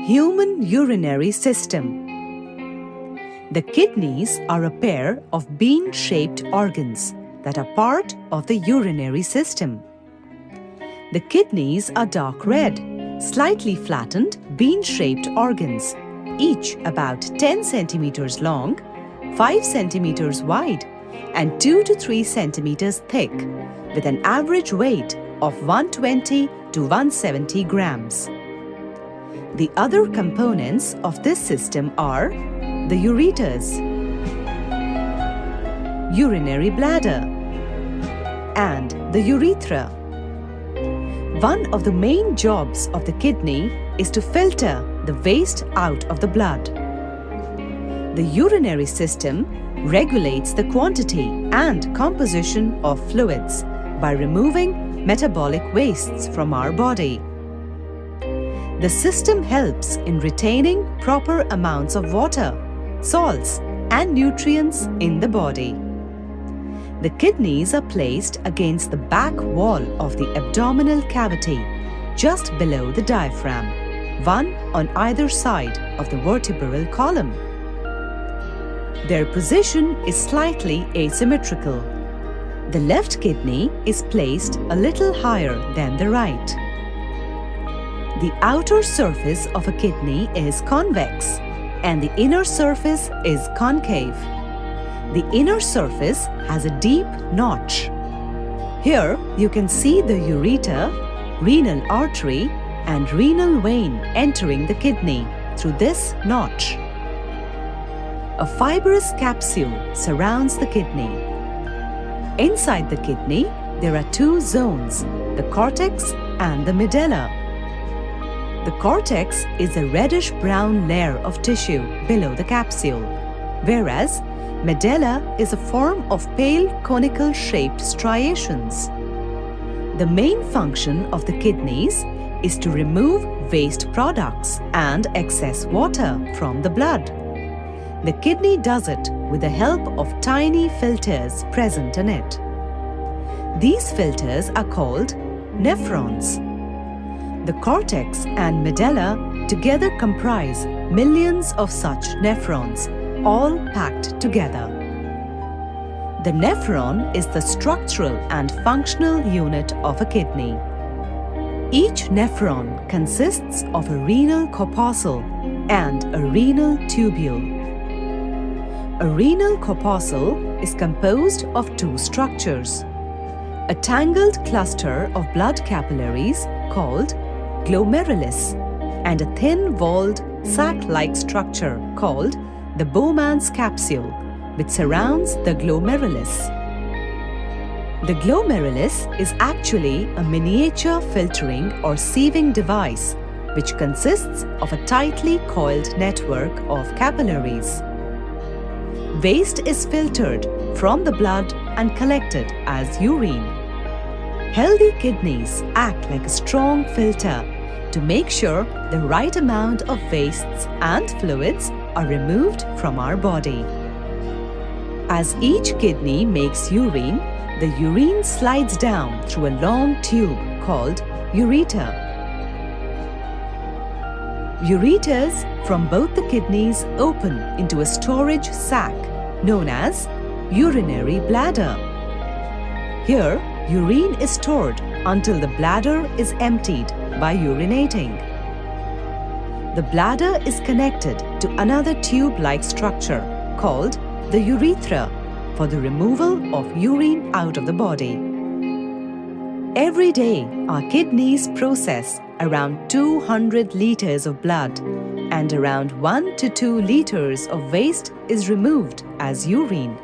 Human urinary system. The kidneys are a pair of bean-shaped organs that are part of the urinary system. The kidneys are dark red, slightly flattened, bean-shaped organs, each about 10 centimeters long, 5 centimeters wide, and 2 to 3 centimeters thick, with an average weight of 120 to 170 grams. The other components of this system are the ureters, urinary bladder, and the urethra. One of the main jobs of the kidney is to filter the waste out of the blood. The urinary system regulates the quantity and composition of fluids by removing metabolic wastes from our body. The system helps in retaining proper amounts of water, salts, and nutrients in the body. The kidneys are placed against the back wall of the abdominal cavity, just below the diaphragm, one on either side of the vertebral column. Their position is slightly asymmetrical. The left kidney is placed a little higher than the right. The outer surface of a kidney is convex and the inner surface is concave. The inner surface has a deep notch. Here you can see the ureter, renal artery, and renal vein entering the kidney through this notch. A fibrous capsule surrounds the kidney. Inside the kidney, there are two zones, the cortex and the medulla. The cortex is a reddish-brown layer of tissue below the capsule, whereas medulla is a form of pale conical-shaped striations. The main function of the kidneys is to remove waste products and excess water from the blood. The kidney does it with the help of tiny filters present in it. These filters are called nephrons. The cortex and medulla together comprise millions of such nephrons, all packed together. The nephron is the structural and functional unit of a kidney. Each nephron consists of a renal corpuscle and a renal tubule. A renal corpuscle is composed of two structures: a tangled cluster of blood capillaries called glomerulus and a thin-walled sac-like structure called the Bowman's capsule, which surrounds the glomerulus. The glomerulus is actually a miniature filtering or sieving device which consists of a tightly coiled network of capillaries. Waste is filtered from the blood and collected as urine. Healthy kidneys act like a strong filter to make sure the right amount of wastes and fluids are removed from our body. As each kidney makes urine, the urine slides down through a long tube called ureter. Ureters from both the kidneys open into a storage sac known as urinary bladder. Here, urine is stored until the bladder is emptied by urinating. The bladder is connected to another tube-like structure called the urethra for the removal of urine out of the body. Every day, our kidneys process around 200 liters of blood, and around 1 to 2 liters of waste is removed as urine.